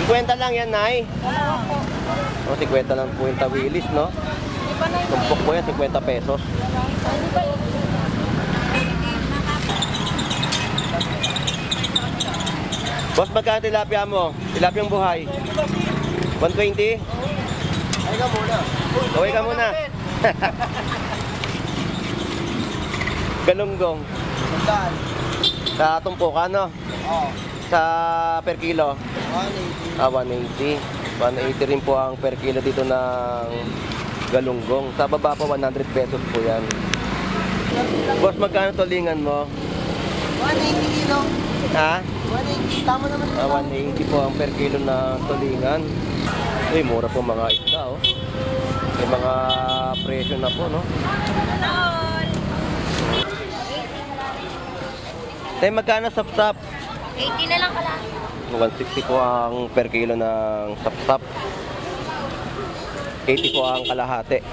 50 lang yan, Nay. O, 50 lang po yung tawilis, no? Tumpok po yan, 50 pesos. Boss, magkano tilapia mo? Tilapia yung buhay? 120? Ay ka muna. Uwi ka muna. Galunggong. Sa tumpukan, no? Oo. Sa per kilo? 180. 180. 180 rin po ang per kilo dito ng galunggong. Sa baba po, 100 pesos po yan. Boss, magkano tulingan mo? 180 kilo. Ha? 180. Tama naman. 180 po ang per kilo na tulingan. Ay, mura po mga isda, oh. May mga presyo na po, no? Tay, magkano sap-sap? 80 na lang pala. 160 po ang per kilo ng sap-sap. 80 po ang kalahati.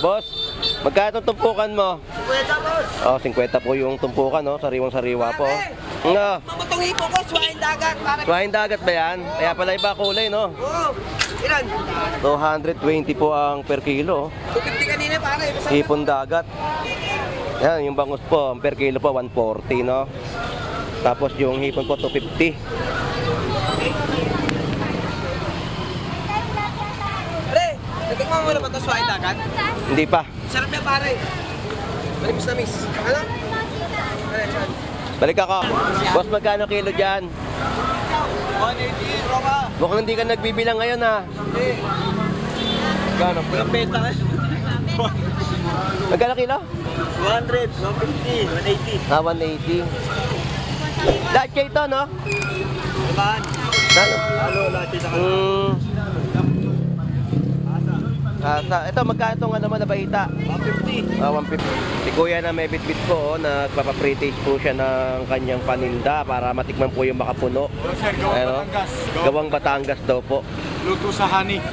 Boss, magkano itong tumpukan mo? 50 boss. Oh, 50 po yung tumpukan, no? Sariwang-sariwa po. Nga. Mamatong hipo ko, swain dagat. Swain dagat ba yan? Kaya pala iba kulay, no? Oo. Ilan? 220 po ang per kilo. 250 kanina pare. Hipon dagat. Yan, yung bangus po, ang per kilo po 140, no? Tapos yung hipon po 250. Pare, nagkakama mo na ba ito swain dagat? Hindi pa. Sarap niya pare. Malimis na miss. Ano? Pare, saan? Balik ako. Boss, magkano kilo dyan? 180, roba. Mukhang hindi ka nagbibilang ngayon, ha? Hindi. Magkano? Walang benta eh. Magkano kilo? 200, 150, 180. 180. Lahat kayo ito, no? Dibahan? Lalo. Halo, lahat ito. Ito, magkano itong ano mo na bahita? 150. 150. Si Kuya na may bitbit po, nagpapapretaste po siya ng kanyang paninda para matikman po yung makapuno. Sir, gawang Batangas. Gawang Batangas daw po. Luto sa honey.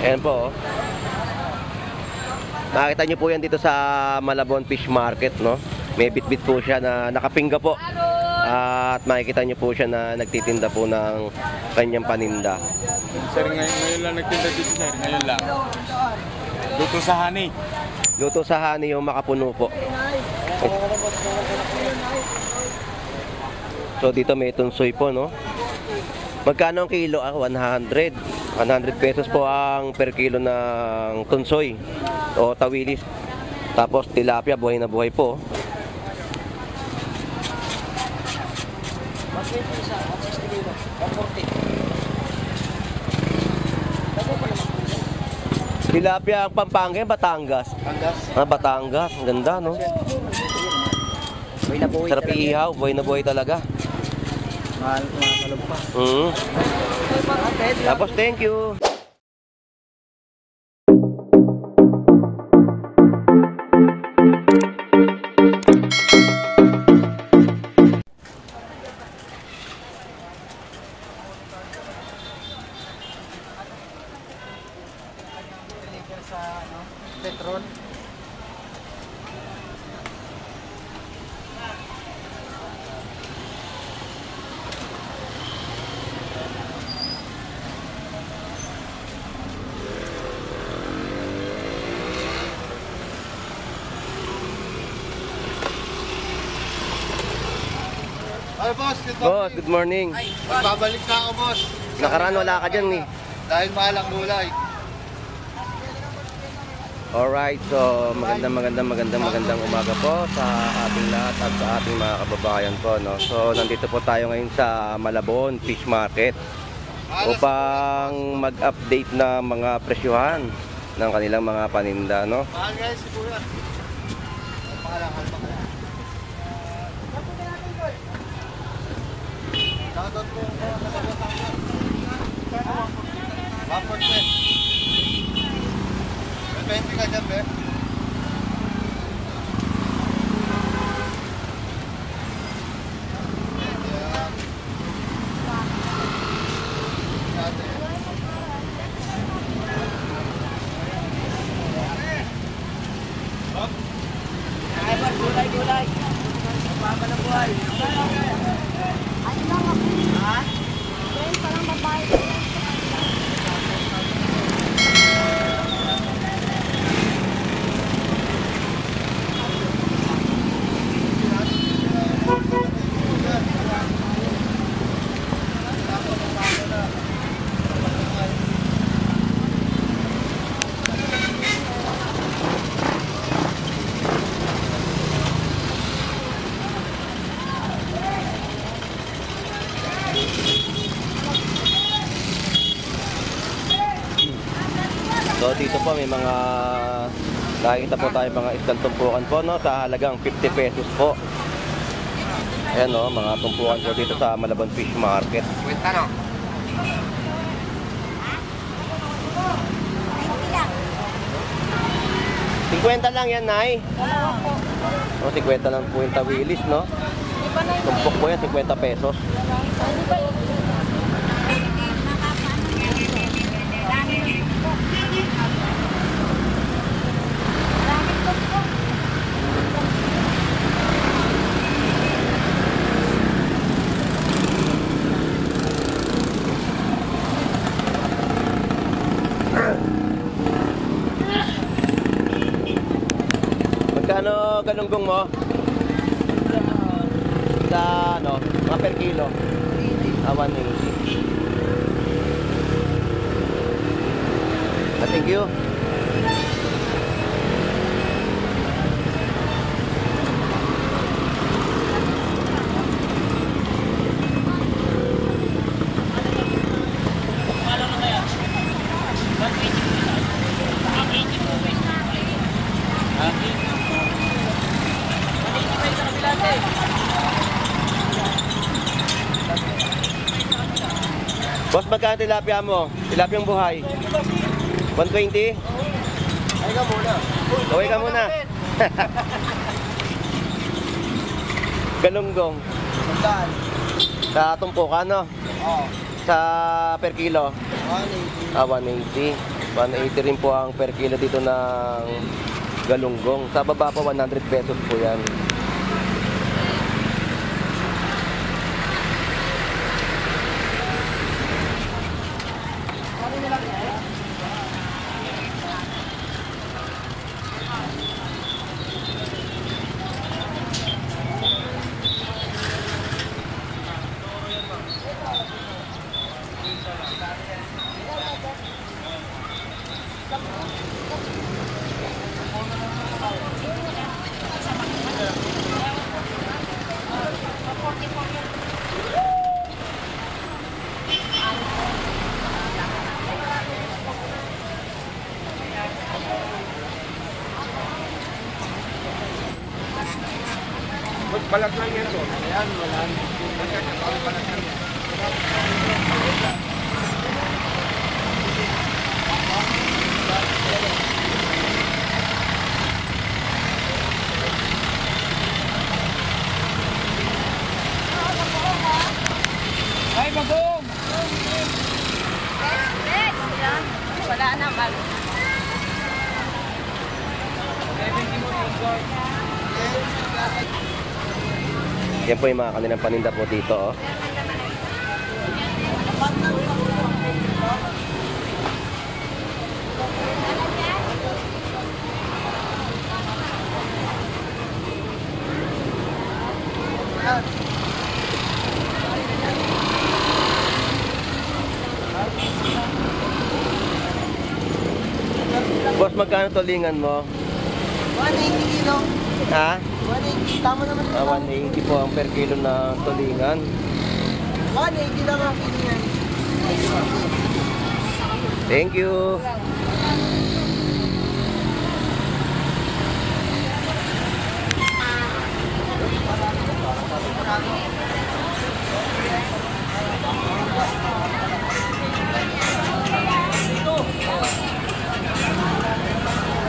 Ayan po, oh. Nakita nyo po yan dito sa Malabon Fish Market, no? May bitbit po siya na nakapingga po. At makikita nyo po siya na nagtitinda po ng kanyang paninda. Sir, ngayon lang nagtinda dito, sir. Ngayon lang. Luto sa honey. Luto sa honey yung makapuno po. So dito may tunsoy po, no? Magkano ang kilo? 100. 100 pesos po ang per kilo ng tunsoy o tawilis. Tapos tilapia, buhay na buhay po. Tilapia ang Pampanga, Batangas. Batangas. Ang ganda, no? Buhay na buhay. Sarap iihaw, buhay na buhay talaga. Mahal pa. Tapos, thank you. Sa petrol. Ay, boss. Boss, good morning. Babalik na ako, boss. Nakaraan wala ka dyan, eh. Dahil mahal ang gulay. Alright, so magandang umaga po sa ating lahat at sa ating mga kababayan po, no? So nandito po tayo ngayon sa Malabon Fish Market upang mag-update na mga presyuhan ng kanilang mga paninda, no? Mahal guys, si Kuya. Pakalang. Shoutout po. Wapot, be. 20 ka dyan, be. Mama na buhay. Ano lang ako? Ha? Ngayon parang babae. So dito po may mga nakikita po tayo mga isdang tumpukan po no sa halagang 50 pesos po. Ayan no, mga tumpukan po dito sa Malabon Fish Market. Kwenta no? 50 lang yan, Nay. O, 50 lang po yung tawilis, no? Di ba na yun? Tumpok po yan, 50 pesos. Di ba yun? Magkano galunggong mo? Sa ano, mga per kilo? 180. Thank you. Boss, magkano tilapia mo? Tilapia yung buhay? 120? Ay ka muna. Gawin ka muna. Galunggong. Sandaan. Sa tumpukan, no? Oo. Sa per kilo? 180. 180. 180 rin po ang per kilo dito ng galunggong. Sa baba po, 100 pesos po yan. Balat lang yan to. Ayan, wala. Balat lang yan. Ay, bagong! Wala naman. Yan po yung mga kanilang paninda po dito, oh. Boss, magkano tulingan mo? 180 kilo. Ha? 180. Tama naman. 180 po ang per kilo na tulingan. 180 lang ang kilo yan. Thank you.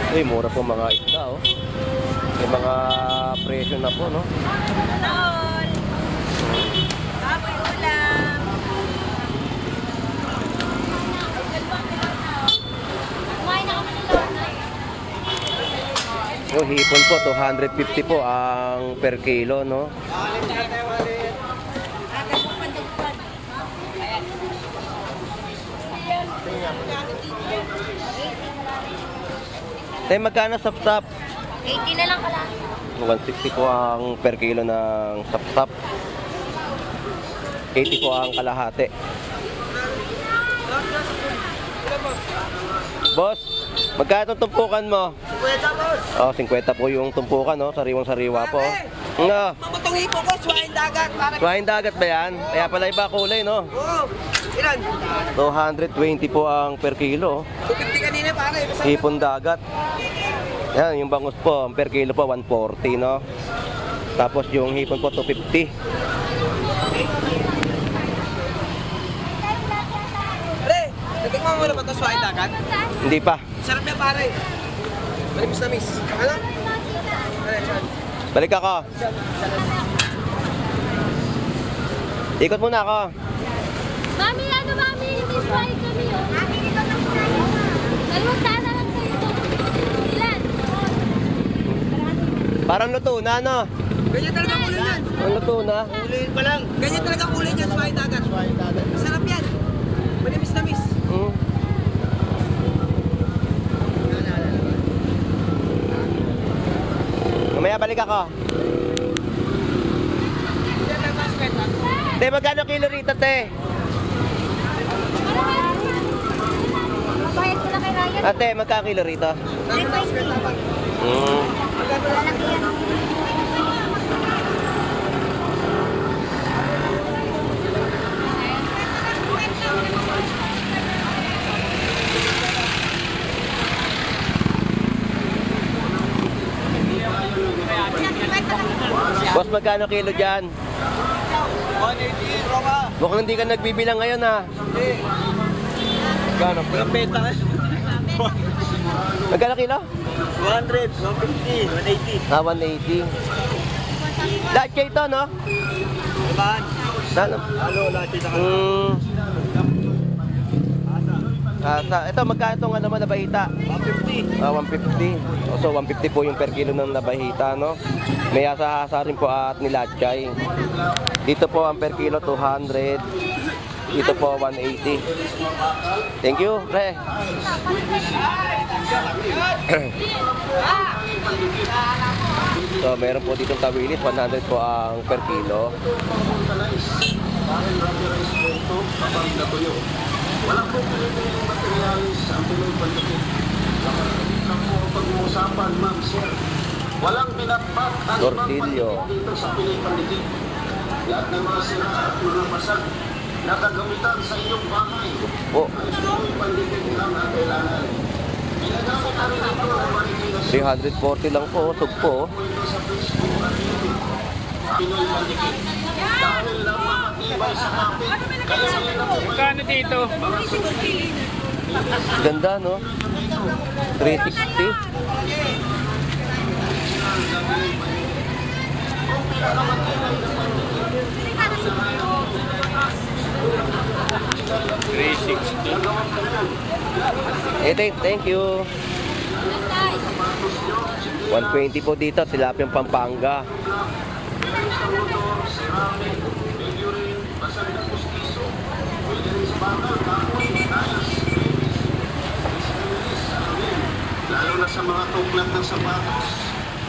Uy, mura po mga isda, oh. May mga presyo na po, no? Tol! Kapoy ulam! Kumain na kami ng lorna. Yung hipon po, 250 po ang per kilo, no? Tayo, magkano sap-sap? 80 na lang pala. 160 po ang per kilo ng sap-sap. 80 po ang kalahati. Boss, magkano tumpukan mo? 50 boss. Oh, 50 po yung tumpukan, no? Sariwang-sariwa po. Nga. Mamatong hipo ko, swain dagat. Swain dagat ba yan? Kaya pala iba kulay, no? Oo. Ilan? 220 po ang per kilo. 250 kanina pare. Hipon dagat. Yan, yung bangus po, ang per kilo po 140, no? Tapos yung hipon po 250. Pre, natikman mo na ba ito swain dagat? Hindi pa. Sarap yan pare. Malimis na miss. Ano? Balik ako. Ikot muna ako. Mami, ano mami? Miss White kami oh. Mami, dito na po tayo. Dalawang daan na lang kayo. Ilan? Parang luto na, no? Ganyan talaga kulay yan. Ang luto na. Kuliin pa lang. Ganyan talaga kulay yan, swain dagat. Sarap yan. Malimis na miss. Hmm. Mamaya balik ako. Te, magkano kilo rito, te? Mabayad ko na kay Ryan. Ate, magkano kilo rito? 320. Hmm. Lalaki yan. Boss, magkano kilo dyan? 180, Roma. Mukhang hindi ka nagbibilang ngayon, ha? Magkano? Walang benta ka. Magkano kilo? 200, 150, 180. 180. Lahat kayo ito, no? Iban. Ano? Halo, lahat yung naka. Ito, magkano itong ano, nabahita? 150. 150. So, 150 po yung per kilo ng nabahita, no? May asa-asa rin po at nilachay. Dito po ang per kilo, 200. Dito po, 180. Thank you, pre. So, meron po dito tawilis, 100 po ang per kilo. Walang po pinipili materialis ang Pinoy Pandikit. Nakakita po ang pag-uusapan, ma'am, sir. Walang pinatpat ang ibang Tortillo. pandikit dito sa Pinoy Pandikit. Lahat ng mga sira at mga pasag na kagamitan sa iyong bahay Po, ay Pinoy Pandikit lang ang kailangan. Ginagamit namin ito ng Marikina 340 lang po, sugpo. ito sa Facebook at YouTube. Pinoy Pandikit. Dahil lang makatibay sa kapit. Kaya ngayon na po Magkano dito? Ganda, no? 360. Thank you. 120 po dito, tilapiyang Pampanga. lalo na sa mga tuklat ng sapatos.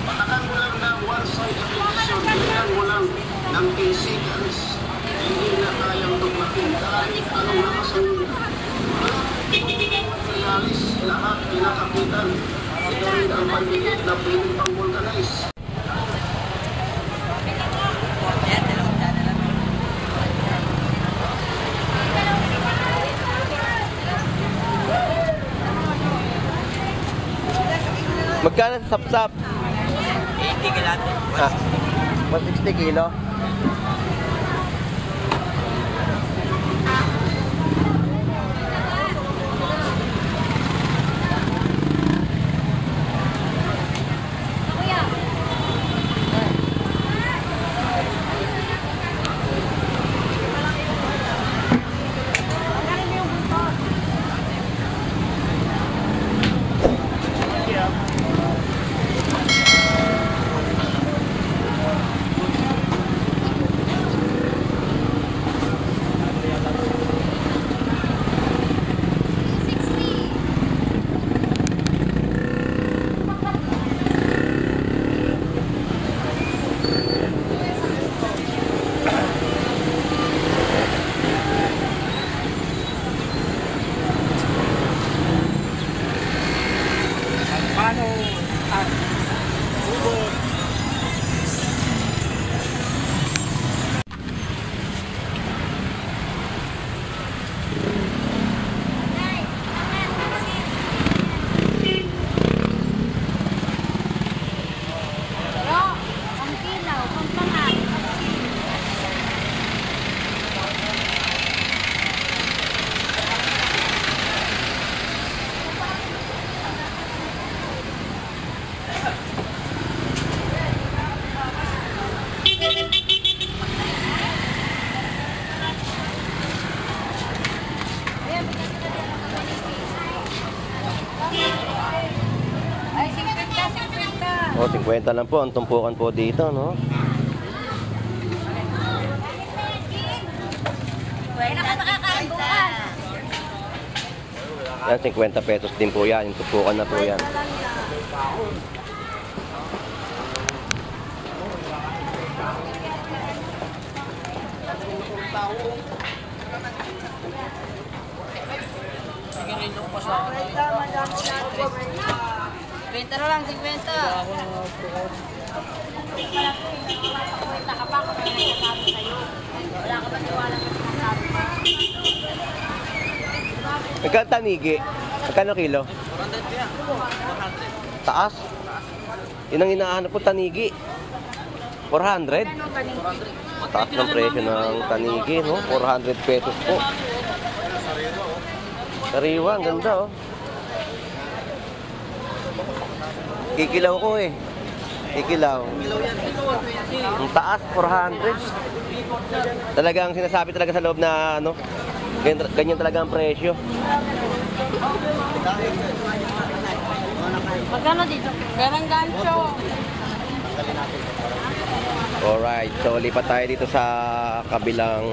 Patakan mo lang ng one-side application, tingnan mo lang ng 10 seconds. Hindi na kayang tuklatin kahit anong lakas ang materialis, lahat pinakapitan. Ito rin ang pandikit na pwedeng pang-vulcanize. Magkano sa sapsap? 80 kilate. 160 kilo. Paano? Ubod. Pero, ang kilaw, pampangat. Ay, 50. O, 50 lang po ang tumpukan po dito, no? Wala ka makakain bukas. Yan, 50 pesos din po yan. Yung tumpukan na po yan. Benta na lang, 50. Kwenta ka pa kung may nagsasabi sa'yo. Wala ka ba tiwala na sinasabi pa? Magkano tanigi? Magkano kilo? Taas? Yun ang hinahanap po, tanigi. 400? Taas ng presyo ng tanigi, no? 400 pesos po. Sariwa, ang ganda, oh. Kikilaw ko eh. Kikilaw. Ang taas, 400. Talagang sinasabi talaga sa loob na ano, ganyan talaga ang presyo. Magkano dito? Garang gancho. Alright, so lipat tayo dito sa kabilang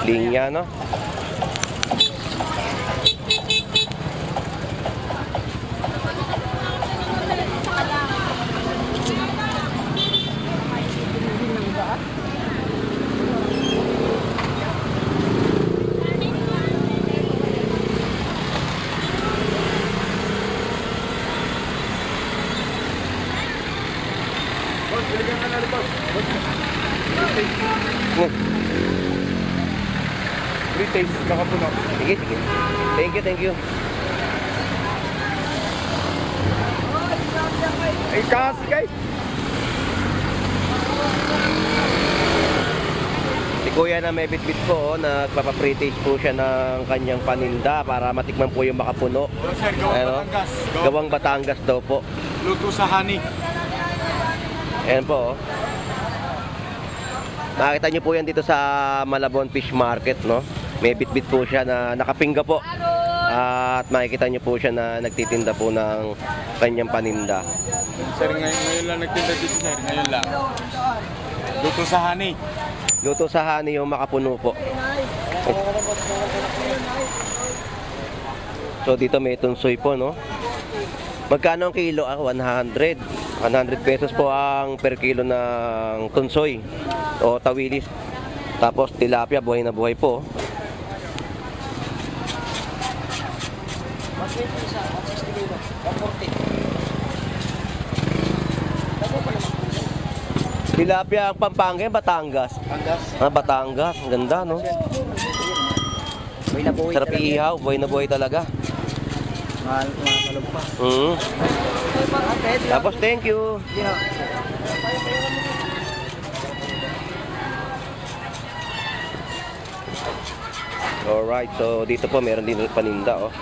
linya, no? Free taste, nakapuno. Sige, sige. Thank you, thank you. Ay, kasi guys. Si Kuya na may bitbit po, oh, nagpapa-pre-taste po siya ng kanyang paninda para matikman po yung makapuno. Sir, gawang Ano? Batangas. Gawang Batangas daw po. Luto sa honey. Ayan po, oh. Nakita niyo po yan dito sa Malabon Fish Market, no? May bitbit po siya na nakapingga po. At makikita niyo po siya na nagtitinda po ng kanyang paninda. Sir, ngayon lang nagtinda dito, sir. Ngayon lang. Luto sa honey. Luto sa honey yung makapuno po. So dito may tunsoy po, no? Magkano ang kilo? 100. 100 pesos po ang per kilo ng tunsoy o tawilis. Tapos tilapia, buhay na buhay po. Tilapia ang Pampanga, Batangas. Ah, Batangas. Ang ganda, no? Sarap iihaw, buhay na buhay talaga. Malog pa. Tapos thank you. Alright, so dito po meron din paninda, oh.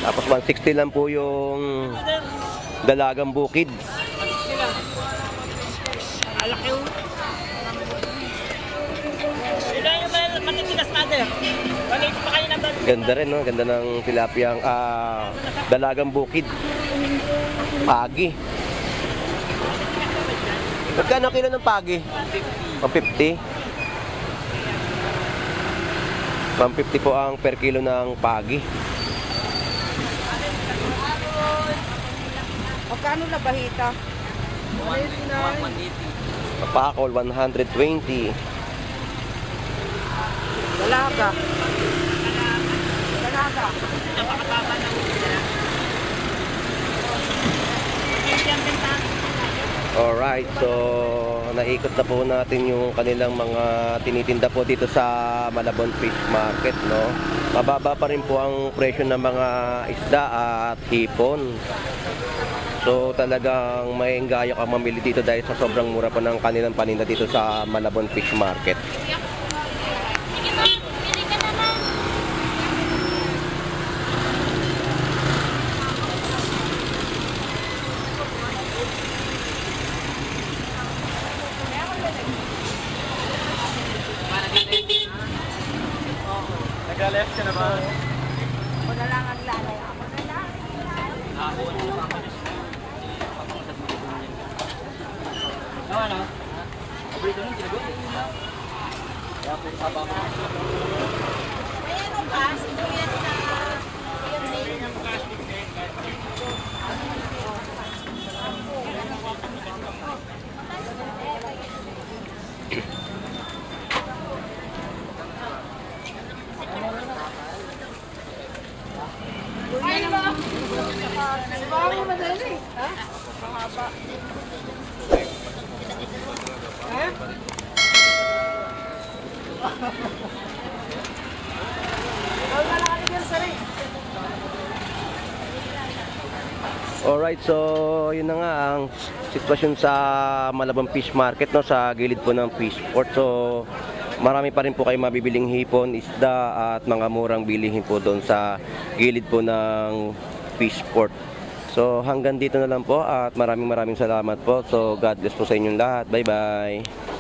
Tapos 160 lang po yung dalagang bukid. Alaki yung... Sila yung matitigas natin. Balik pa kayo na ba? Ganda rin, no? Ganda ng tilapiyang dalagang bukid. Pagi. Magkano kilo ng pagi? 150. 150 po ang per kilo ng pagi. Magkano na bahita? Pakol 120. Dalaga. Alright, so naikot na po natin yung kanilang mga tinitinda po dito sa Malabon Fish Market, no? Mababa pa rin po ang presyo ng mga isda at hipon. So talagang maengganyo ka mamili dito dahil sa sobrang mura po ng kanilang paninda dito sa Malabon Fish Market. Sige ma, pili ka naman. Nag-left ka na ba? Alright, so yun na nga ang sitwasyon sa Malabon Fish Market, no, sa gilid po ng fish port. So marami pa rin po kayo mabibiling hipon, isda at mga murang bilihin po doon sa gilid po ng fish port. So hanggang dito na lang po at maraming salamat po. So God bless po sa inyong lahat. Bye bye.